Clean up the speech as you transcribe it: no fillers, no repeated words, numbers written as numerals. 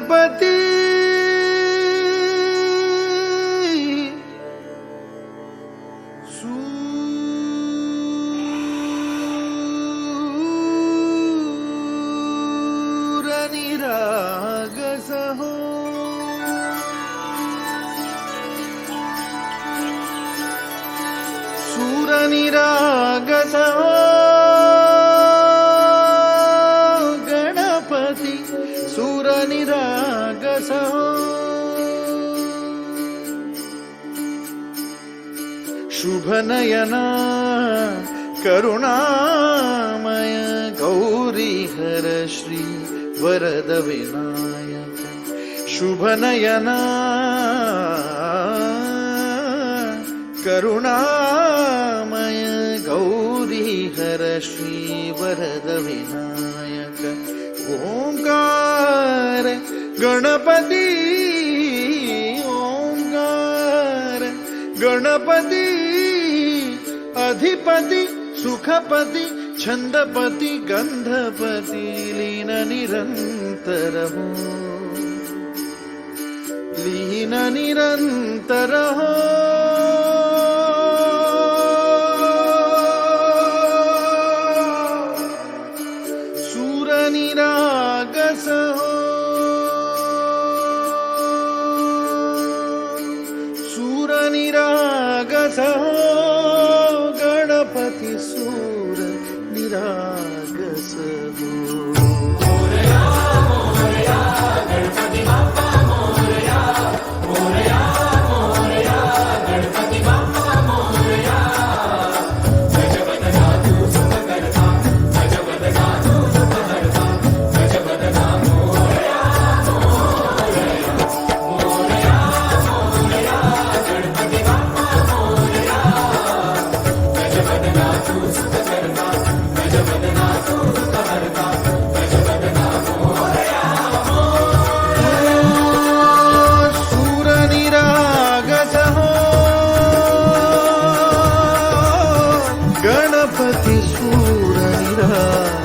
गणपती सूरनिरागसहो सूरनिरागसहो गणपती सूरनिरागसहो शुभनयना करुणामय गौरीहर श्री वरद विनायक शुभनयना करुणामय गौरीहर श्री वरद विनायक ओंकार गणपती ओंकार गणपती अधिपति सुखपति छंदपति गंधपति लीन निरंतर हो लीन निरंतर हो सूरनिरागस हो सूरनिरागस हो गणपति सूर निरागस हो मोरया मोरया गणपति बाप्पा मोरया मोरया मोरया गणपति बाप्पा मोरया गजवदना तू सुखकर्ता गजवदना तू सुखहर्ता गजवदना मोरया मोरया मोरया मोरया गणपति बाप्पा मोरया गजवदना तू सुखकर्ता गजवदना तू सुखहर्ता गजवदना मोरया सूरनिरागस हो गणपति सूरनिरागस